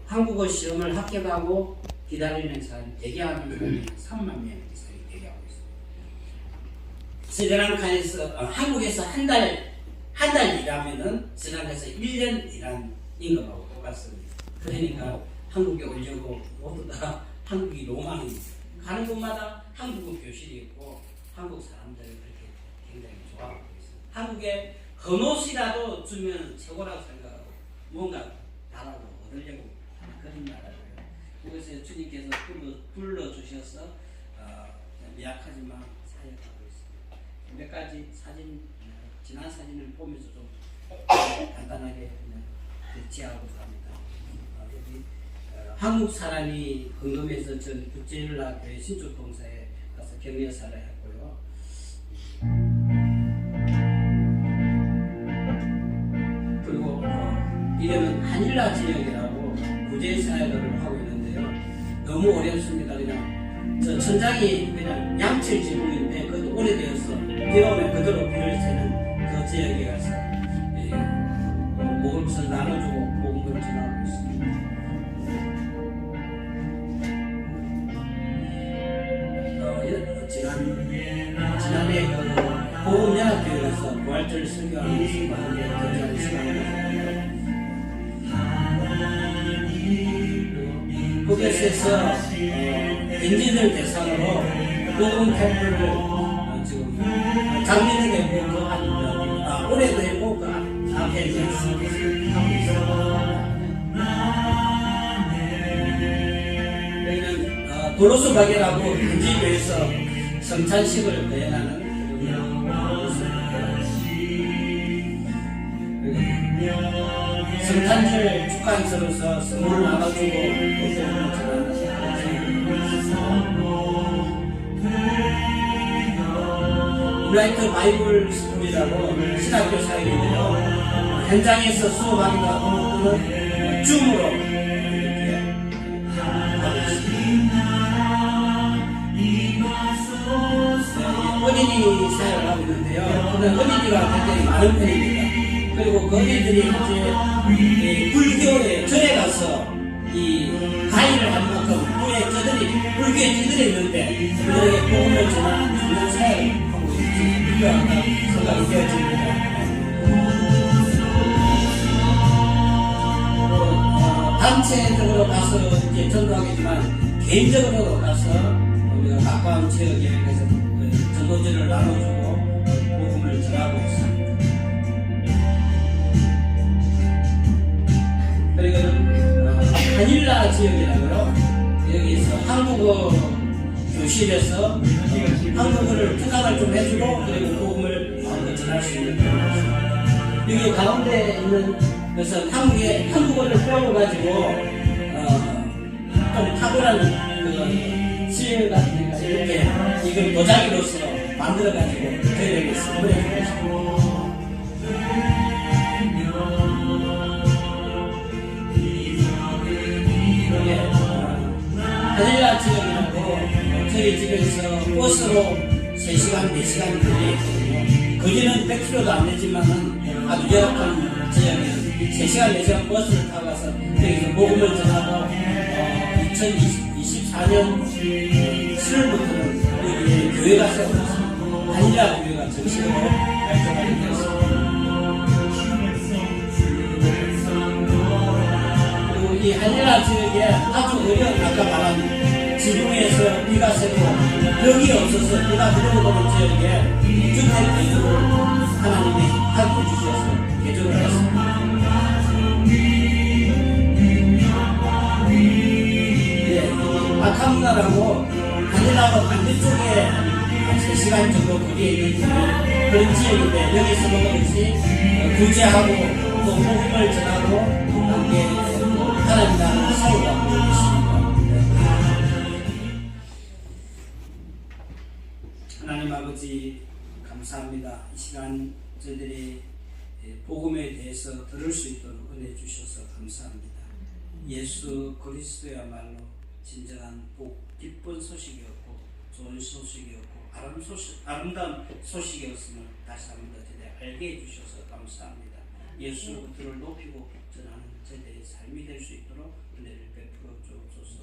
한국어 시험을 합격하고 기다리는 사람, 대기하는 사람이 3만 명 이상이 대기하고 있습니다. 스리랑카에서 한국에서 한 달 일하면은 스리랑카에서 1년 일한 임금하고 똑같습니다. 그러니까 한국에 오려고 모두 다 한국이 로망입니다. 가는 곳마다 한국어 교실이 있고 한국 사람들이 그렇게 굉장히 좋아하고 있습니다. 한국에 헌옷이라도 주면 최고라고 생각하고 뭔가 나라로 얻으려고 하는 그런 나라고요. 그것에 주님께서 불러주셔서 미약하지만 사역하고 있습니다. 몇 가지 사진, 지난 사진을 보면서 좀 간단하게 대치하고 합니다. 여기 한국 사람이 헌금해서 전 국제연락교회 신축봉사에 가서 격려사를 했고요. 그리고 이름은 한일라 지역이라고 구제사역을 하고 있는데요. 너무 어렵습니다. 그냥 저 천장이 그냥 양철 지붕인데 그것도 오래되어서 비 오면 그대로 비를 새는 그 지역에 가서 복음을 나눠주고 복음을 전하고 있습니다. 지난해 보험연합교회에서 부활절 설교하는 시간에 전자를 시간을 그것에서 엔진을 대상으로 복음 캠프를 지금 작년에 되고 올해도 했고 그 앞에 하고 있습니다. 여기는 도로수 가게라고 현지교회에서 성찬식을 거행하는 성탄절 축하 행사로서 선물을 나눠주고 블라이트 바이블 스쿨이라고 신학교 사역인데요. 현장에서 수업하기도 하고 또는 줌으로 이렇게 하고 있습니다. 어린이 사역을 하고 있는데요. 오늘 어린이가 굉장히 많은 편입니다. 그리고 그 어린이들이 이제 불교에 절에 가서 이 가위를 한 만큼 불교에 찌들어 있는데 그들에게 복음을 전하는 사역을 하고 있습니다. 생각이 되어집니다. 단체적으로 가서 이제 전도하겠지만 개인적으로 가서 우리가 가까운 지역에 가서 전도제를 나눠주고 복음을 전하고 있습니다. 그리고 한일라 지역이라고요. 여기서 한국어 교실에서 한국어를 특강을 좀 해주고 그리고 복음을 마음껏 전할 수 있는 그런 여기 가운데 있는 것은 한국어를 배워가지고 좀 탁월한 그런 수행 같은 이렇게 이걸 도자기로서 만들어가지고 저희에게 선물해 주고 한일라 지역이라고 저희 집에서 버스로 3시간, 4시간 거리거든요. 거리는 100km도 안 되지만은 아주 열악한 지역에 3시간, 4시간 버스를 타고 가서 여기서 복음을 전하고 2020 24년 7월부터는 여기에 교회가 세워졌습니다. 한일라 교회가 정식으로 발전하게 되었습니다. 그리고 이 한일라 지역에 아주 어려운 아까 말한 지붕에서 비가 새고 벽이 없어서 비가 들어오는 지역에 주택 개조를 하나님이 가르쳐 주셔서 개조를 했습니다. 아캄나라고 한일라고 반대쪽에 한 3시간 정도 거리에 있는 그런 지역인데 여기서 같이 구제하고 또 복음을 전하고 함께 하나님 나라를 세우고 있습니다. 하나님 아버지 감사합니다. 이 시간 저희들이 복음에 대해서 들을 수 있도록 은혜 주셔서 감사합니다. 예수 그리스도야말로 진정한 복, 기쁜 소식이었고 좋은 소식이었고 아름다운 소식이었음을 다시 한 번 더 알게 해주셔서 감사합니다. 예수 그리스도를 높이고 전하는 저희들의 삶이 될 수 있도록 은혜를 베풀어 주옵소서.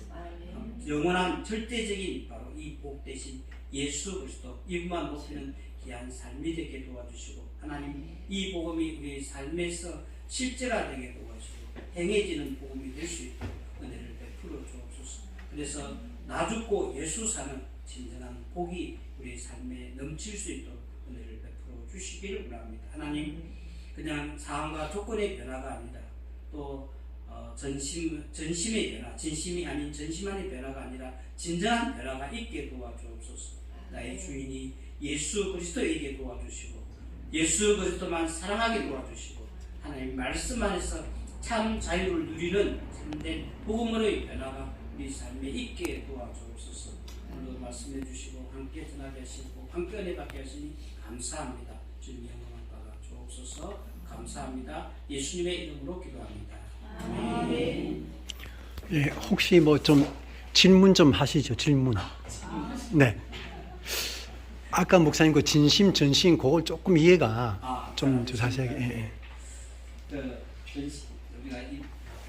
영원한 절대적인 바로 이 복 대신 예수 그리스도 이분만 높이는 귀한 삶이 되게 도와주시고 하나님 이 복음이 우리의 삶에서 실제화되게 도와주시고 행해지는 복음이 될 수 있도록 은혜를 베풀어 주옵소서. 그래서 나 죽고 예수 사는 진정한 복이 우리 삶에 넘칠 수 있도록 은혜를 베풀어 주시기를 원합니다. 하나님 그냥 상황과 조건의 변화가 아니라 또 전심의 변화, 진심이 아닌 전심만의 변화가 아니라 진정한 변화가 있게 도와주옵소서. 나의 주인이 예수 그리스도에게 도와주시고 예수 그리스도만 사랑하게 도와주시고 하나님 말씀 안에서 참 자유를 누리는 참된 복음으로의 변화가 우리 삶에 있게 도와주옵소서. 오늘도 말씀해 주시고 함께 전하게 하시고 함께 은혜 받게 하시니 감사합니다. 주님 영광을 받아 주옵소서. 감사합니다. 예수님의 이름으로 기도합니다. 아멘.
예, 혹시 뭐 좀 질문 좀 하시죠. 질문. 네. 아까 목사님 그 진심, 전심 그걸 조금 이해가 좀 자세하게. 예.
우리가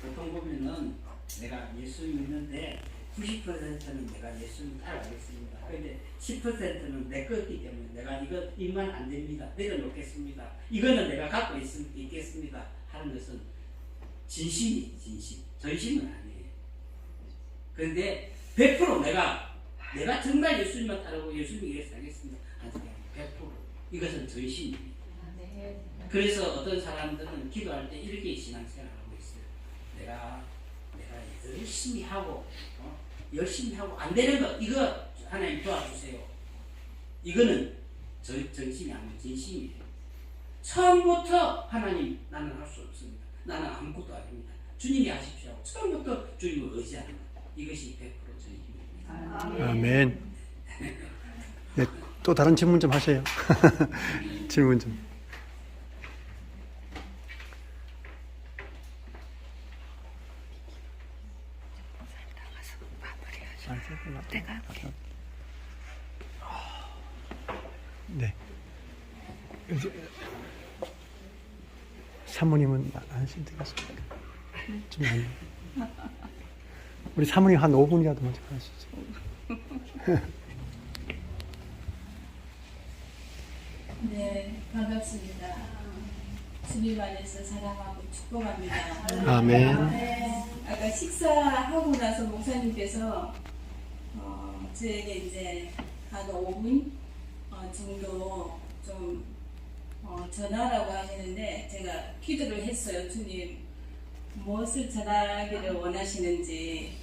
보통 보면은 내가 예수 믿는데 90%는 내가 예수를 따라가겠습니다. 그런데 10%는 내 거였기 때문에 내가 이만 안 됩니다. 내려놓겠습니다. 이거는 내가 갖고 있겠습니다. 하는 것은 진심이 진심. 전심은 아니에요. 그런데 100% 내가 정말 예수님만 따르고 예수님 위해서 하겠습니다. 아니, 100% 이것은 전심입니다. 그래서 어떤 사람들은 기도할 때 이렇게 신앙생활을 하고 있어요. 내가 열심히 하고 안 되는 거 이거 하나님 도와주세요. 이거는 전심이 아니고 진심이에요. 처음부터 하나님 나는 할 수 없습니다. 나는 아무것도 아닙니다. 주님이 하십시오 하고 처음부터 주님을 의지하는 것. 이것이 100% 전심입니다.
아멘. 네, 또 다른 질문 좀 하세요. 질문 좀. 네. 사모님은 안 하시면 되겠습니까? 좀 안. 우리 사모님 한 5분이라도 먼저 하시죠.
네, 반갑습니다. 주님 안에서 사랑하고 축복합니다.
아멘.
네, 아까 식사하고 나서 목사님께서 저에게 이제 한 5분 정도 좀 전하라고 하시는데 제가 기도를 했어요. 주님 무엇을 전하기를 원하시는지.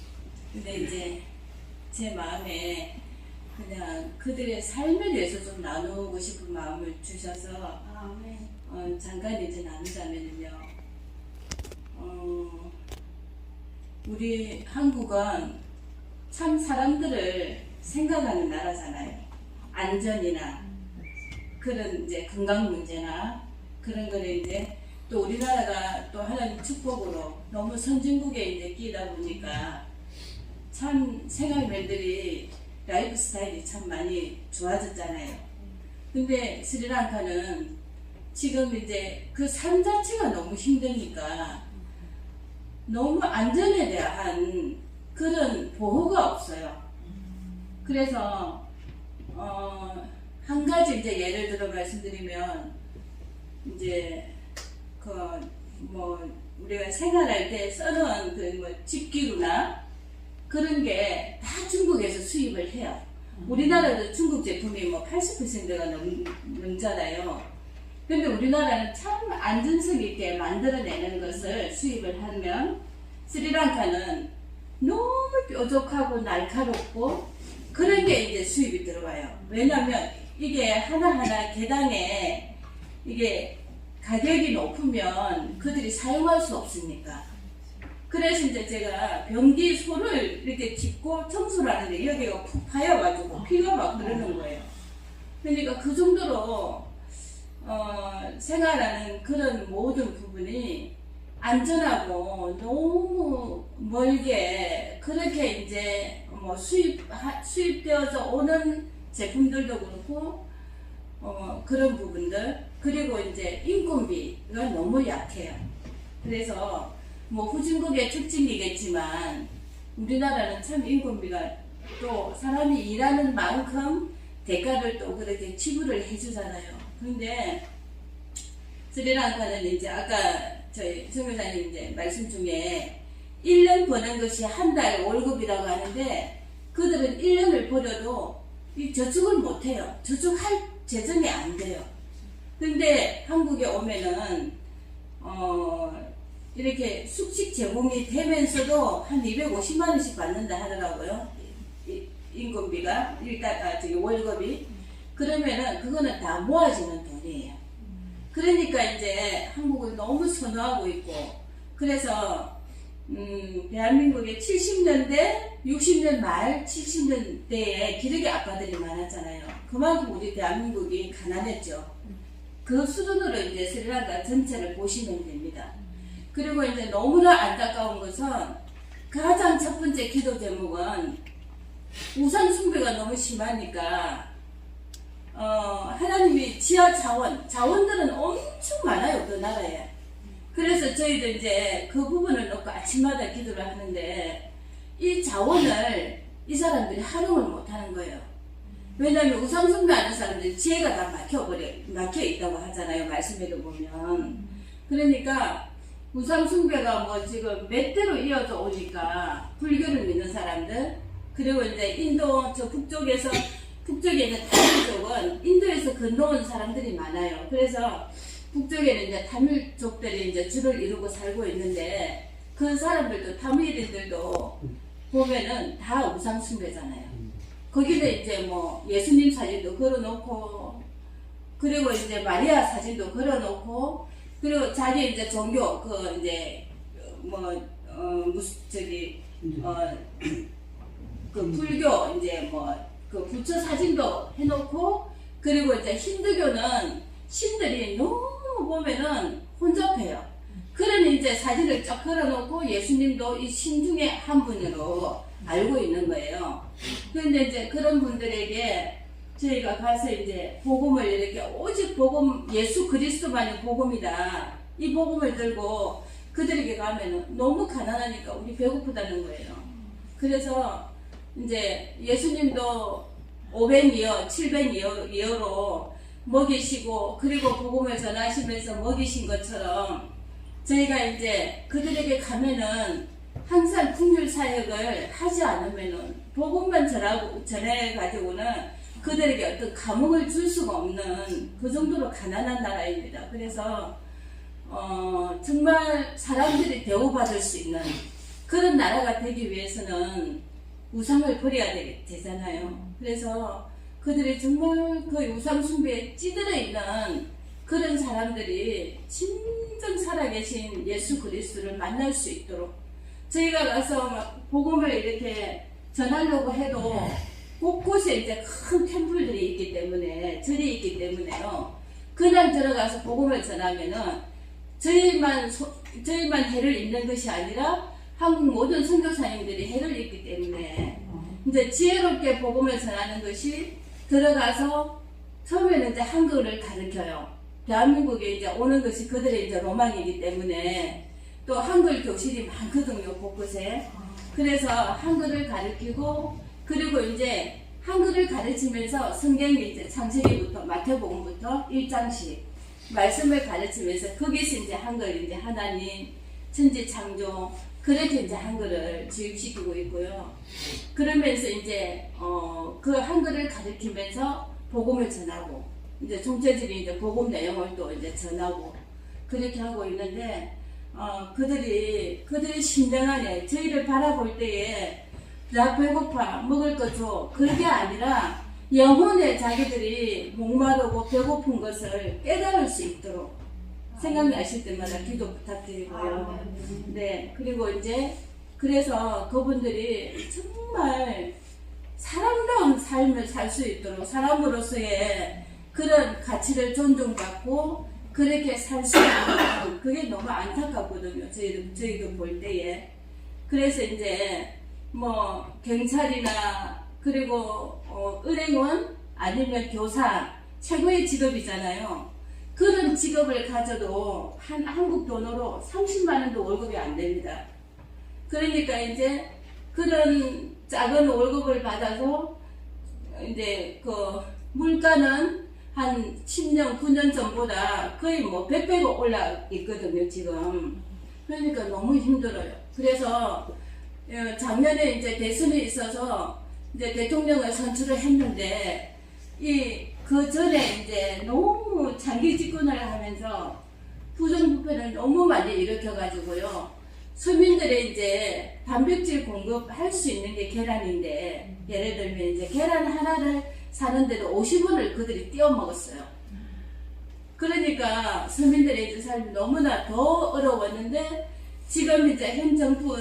근데 이제 제 마음에 그냥 그들의 삶에 대해서 좀 나누고 싶은 마음을 주셔서 잠깐 이제 나누자면요. 우리 한국은 참 사람들을 생각하는 나라잖아요. 안전이나 그런 이제 건강 문제나 그런 거를 이제 또 우리나라가 또 하나님 축복으로 너무 선진국에 이제 끼다 보니까 참 생활면들이 라이프 스타일이 참 많이 좋아졌잖아요. 근데 스리랑카는 지금 이제 그 삶 자체가 너무 힘드니까 너무 안전에 대한 그런 보호가 없어요. 그래서 한 가지 이제 예를 들어 말씀드리면 이제 그 뭐 우리가 생활할 때 쓰는 그 뭐 집기류나 그런 게 다 중국에서 수입을 해요. 우리나라도 중국 제품이 뭐 80%가 넘잖아요. 근데 우리나라는 참 안전성 있게 만들어내는 것을 수입을 하면 스리랑카는 너무 뾰족하고 날카롭고 그런 게 이제 수입이 들어와요. 왜냐면 이게 하나하나 개당에 이게 가격이 높으면 그들이 사용할 수 없으니까. 그래서 이제 제가 변기 소를 이렇게 짚고 청소를 하는데 여기가 푹 파여가지고 피가 막 흐르는 거예요. 그러니까 그 정도로 생활하는 그런 모든 부분이 안전하고 너무 멀게 그렇게 이제 뭐 수입되어져 오는 제품들도 그렇고 그런 부분들 그리고 이제 인건비가 너무 약해요. 그래서 뭐 후진국의 특징이겠지만 우리나라는 참 인건비가 또 사람이 일하는 만큼 대가를 또 그렇게 지불을 해주잖아요. 그런데 스리랑카는 이제 아까 저희 선교사님 이제 말씀 중에 1년 버는 것이 한 달 월급이라고 하는데 그들은 1년을 버려도 이 저축을 못해요. 저축할 재정이 안 돼요. 근데 한국에 오면은 이렇게 숙식 제공이 되면서도 한 250만 원씩 받는다 하더라고요. 인건비가 일단 저기 월급이 그러면은 그거는 다 모아지는 돈이에요. 그러니까 이제 한국을 너무 선호하고 있고 그래서 대한민국의 70년대, 60년 말 70년대에 기러기 아빠들이 많았잖아요. 그만큼 우리 대한민국이 가난했죠. 그 수준으로 이제 스리랑카 전체를 보시면 됩니다. 그리고 이제 너무나 안타까운 것은 가장 첫 번째 기도 제목은 우상 숭배가 너무 심하니까 하나님이 지하 자원들은 엄청 많아요. 그 나라에. 그래서 저희도 이제 그 부분을 놓고 아침마다 기도를 하는데 이 자원을 이 사람들이 활용을 못하는 거예요. 왜냐하면 우상 숭배하는 사람들이 지혜가 다 막혀 있다고 하잖아요. 말씀에도 보면. 그러니까 우상 숭배가 뭐 지금 몇 대로 이어져 오니까 불교를 믿는 사람들 그리고 이제 인도 저 북쪽에 있는 타밀 쪽은 인도에서 건너온 사람들이 많아요. 그래서 북쪽에는 이제 타밀족들이 이제 주를 이루고 살고 있는데 그 사람들도 타밀인들도 보면은 다 우상 숭배잖아요. 거기다 이제 뭐 예수님 사진도 걸어놓고 그리고 이제 마리아 사진도 걸어놓고 그리고 자기 이제 종교 그 이제 무슨 저기 그 불교 이제 뭐 그 부처 사진도 해놓고 그리고 이제 힌두교는 신들이 너무 보면은 혼잡해요. 그러니 이제 사진을 쫙 걸어놓고 예수님도 이 신 중에 한 분으로 알고 있는 거예요. 그런데 이제 그런 분들에게 저희가 가서 이제 복음을 이렇게 오직 복음 예수 그리스도만이 복음이다. 이 복음을 들고 그들에게 가면은 너무 가난하니까 우리 배고프다는 거예요. 그래서 이제 예수님도 500이어 700이어로 먹이시고 그리고 복음을 전하시면서 먹이신 것처럼 저희가 이제 그들에게 가면은 항상 풍휼 사역을 하지 않으면은 복음만 전해가지고는 그들에게 어떤 감흥을 줄 수가 없는 그 정도로 가난한 나라입니다. 그래서 정말 사람들이 대우받을 수 있는 그런 나라가 되기 위해서는 우상을 버려야 되잖아요. 그래서 그들이 정말 그 우상 숭배에 찌들어 있는 그런 사람들이 진정 살아계신 예수 그리스도를 만날 수 있도록 저희가 가서 막 복음을 이렇게 전하려고 해도 곳곳에 이제 큰 템플들이 있기 때문에 절이 있기 때문에요. 그냥 들어가서 복음을 전하면은 저희만 해를 입는 것이 아니라 한국 모든 선교사님들이 해를 입기 때문에 이제 지혜롭게 복음을 전하는 것이 들어가서 처음에는 이제 한글을 가르쳐요. 대한민국에 이제 오는 것이 그들의 이제 로망이기 때문에 또 한글 교실이 많거든요, 곳곳에. 그래서 한글을 가르치고, 그리고 이제 한글을 가르치면서 성경이 이제 창세기부터 마태복음부터 1장씩 말씀을 가르치면서 거기서 이제 한글 이제 하나님 천지 창조 그렇게 이제 한글을 주입시키고 있고요. 그러면서 이제 그 한글을 가르치면서 복음을 전하고 이제 총체적인 이제 복음 내용을 또 이제 전하고 그렇게 하고 있는데 그들이 신령하네. 저희를 바라볼 때에 나 배고파 먹을 거 줘. 그게 아니라 영혼에 자기들이 목마르고 배고픈 것을 깨달을 수 있도록 생각나실 때마다 기도 부탁드리고요. 네, 그리고 이제 그래서 그분들이 정말 사람다운 삶을 살 수 있도록 사람으로서의 그런 가치를 존중받고 그렇게 살 수 있는 그게 너무 안타깝거든요. 저희도 볼 때에. 그래서 이제 뭐 경찰이나 그리고 은행원 아니면 교사 최고의 직업이잖아요. 그런 직업을 가져도 한국 돈으로 30만 원도 월급이 안 됩니다. 그러니까 이제 그런 작은 월급을 받아서 이제 그 물가는 한 10년, 9년 전보다 거의 뭐 100배가 올라 있거든요, 지금. 그러니까 너무 힘들어요. 그래서 작년에 이제 대선이 있어서 이제 대통령을 선출을 했는데 그 전에 이제 너무 장기 집권을 하면서 부정부패를 너무 많이 일으켜가지고요. 서민들의 이제 단백질 공급할 수 있는 게 계란인데, 예를 들면 이제 계란 하나를 사는데도 50원을 그들이 띄워 먹었어요. 그러니까 서민들의 이제 삶이 너무나 더 어려웠는데, 지금 이제 현 정부,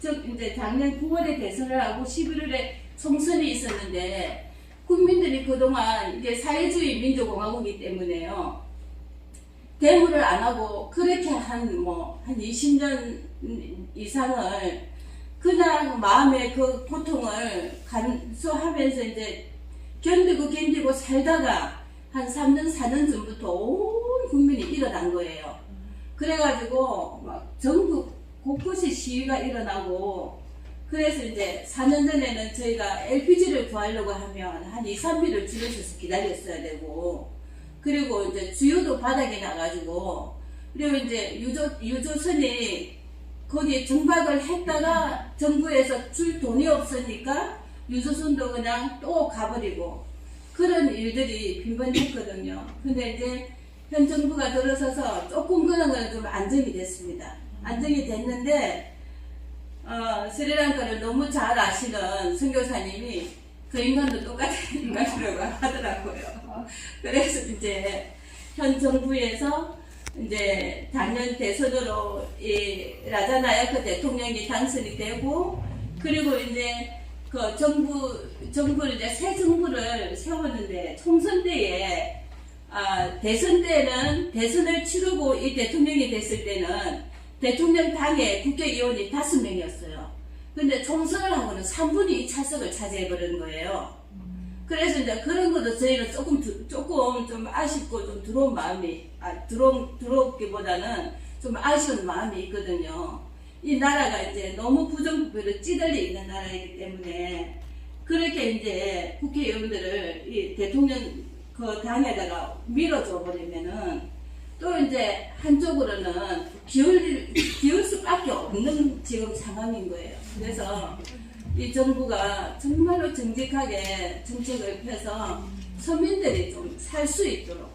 이제 작년 9월에 대선을 하고 11월에 총선이 있었는데, 국민들이 그동안 이게 사회주의 민주공화국이기 때문에요. 대무를 안 하고 그렇게 한 20년 이상을 그냥 마음의 그 고통을 감수하면서 이제 견디고 살다가 한 3년, 4년 전부터 온 국민이 일어난 거예요. 그래가지고 막 전국 곳곳에 시위가 일어나고 그래서 이제 4년 전에는 저희가 LPG를 구하려고 하면 한 2, 3일을 줄을 서서 기다렸어야 되고 그리고 이제 주유도 바닥에 나가지고 그리고 이제 유조선이 거기 정박을 했다가 정부에서 줄 돈이 없으니까 유조선도 그냥 또 가버리고 그런 일들이 빈번했거든요. 근데 이제 현 정부가 들어서서 조금 그런 건 좀 안정이 됐습니다. 안정이 됐는데 스리랑카를 너무 잘 아시는 선교사님이 그 인간도 똑같은 인간이라고 하더라고요. 그래서 이제 현 정부에서 이제 작년 대선으로 이 라자나야크 대통령이 당선이 되고 그리고 이제 그 정부를 이제 새 정부를 세웠는데 총선 때에 대선 때는 대선을 치르고 이 대통령이 됐을 때는 대통령 당에 국회의원이 5명이었어요. 근데 총선을 하고는 3분의 2 차석을 차지해버린 거예요. 그래서 이제 그런 것도 저희는 조금 좀 아쉽고 좀 두려운 마음이, 두렵기보다는 좀 아쉬운 마음이 있거든요. 이 나라가 이제 너무 부정부패로 찌들려 있는 나라이기 때문에 그렇게 이제 국회의원들을 이 대통령 그 당에다가 밀어줘 버리면은 또 이제 한쪽으로는 기울 수밖에 없는 지금 상황인 거예요. 그래서 이 정부가 정말로 정직하게 정책을 펴서 서민들이 좀 살 수 있도록,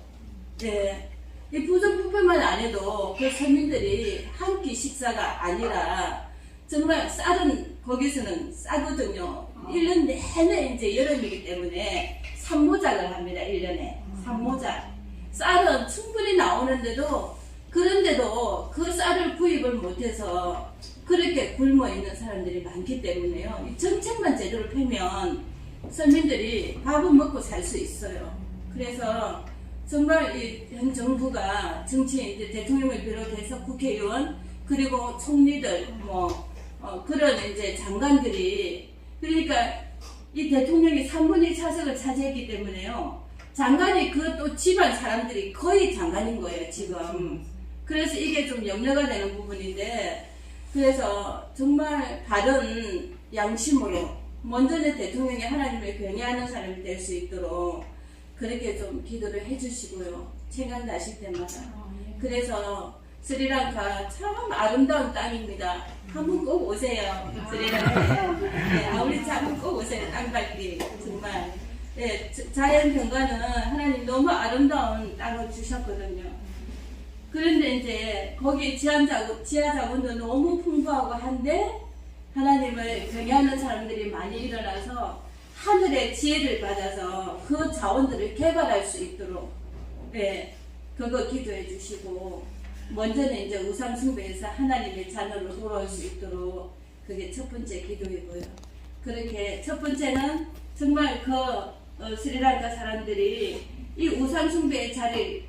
예, 이 부정부패만 안 해도 그 서민들이 한 끼 식사가 아니라 정말 쌀은 거기서는 싸거든요. 1년 내내 이제 여름이기 때문에 산모작을 합니다. 1년에 산모작. 쌀은 충분히 나오는데도 그런데도 그 쌀을 구입을 못해서 그렇게 굶어 있는 사람들이 많기 때문에요. 이 정책만 제대로 펴면 서민들이 밥은 먹고 살 수 있어요. 그래서 정말 이 현 정부가 정치인 이제 대통령을 비롯해서 국회의원 그리고 총리들 그런 이제 장관들이 그러니까 이 대통령이 3분의 2 차석을 차지했기 때문에요. 장관이 그것도 집안 사람들이 거의 장관인 거예요, 지금. 그래서 이게 좀 염려가 되는 부분인데, 그래서 정말 바른 양심으로 먼저는 대통령이 하나님을 경외하는 사람이 될 수 있도록 그렇게 좀 기도를 해주시고요. 생각나실 때마다. 그래서 스리랑카 참 아름다운 땅입니다. 한번 꼭 오세요. 스리랑카에. 네, 아우리차 한번 꼭 오세요. 땅밟기 정말. 네, 자연 경관은 하나님 너무 아름다운 땅을 주셨거든요. 그런데 이제 거기 지하 자원도 너무 풍부하고 한데 하나님을 경외하는 사람들이 많이 일어나서 하늘의 지혜를 받아서 그 자원들을 개발할 수 있도록 네, 그거 기도해 주시고, 먼저는 이제 우상숭배에서 하나님의 자녀로 돌아올 수 있도록 그게 첫 번째 기도이고요. 그렇게 첫 번째는 정말 스리랑카 사람들이 이 우상숭배의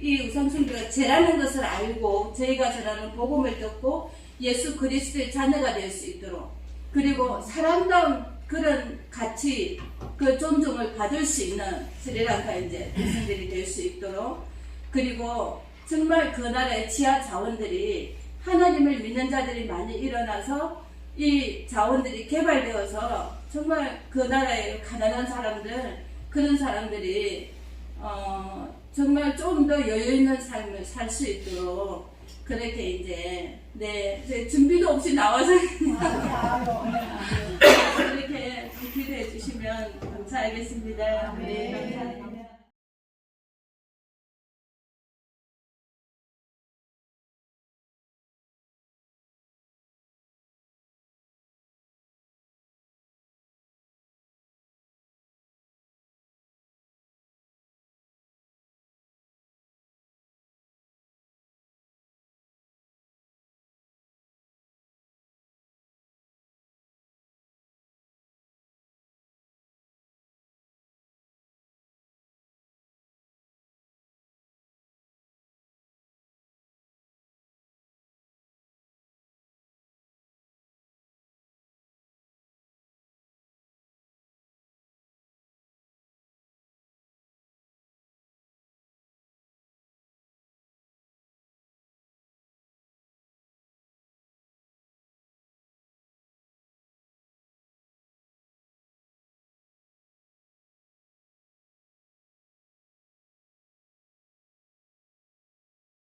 이 우상숭배가 죄라는 것을 알고 저희가 전하는 복음을 듣고 예수 그리스도의 자녀가 될 수 있도록, 그리고 사람다운 그런 가치, 그 존중을 받을 수 있는 스리랑카 이제 백성들이 될 수 있도록, 그리고 정말 그 나라의 지하 자원들이 하나님을 믿는 자들이 많이 일어나서 이 자원들이 개발되어서 정말 그 나라의 가난한 사람들, 그런 사람들이 정말 좀 더 여유 있는 삶을 살 수 있도록 그렇게 이제 준비도 없이 나와서 그렇게 기도해 주시면 감사하겠습니다. 네, 감사합니다.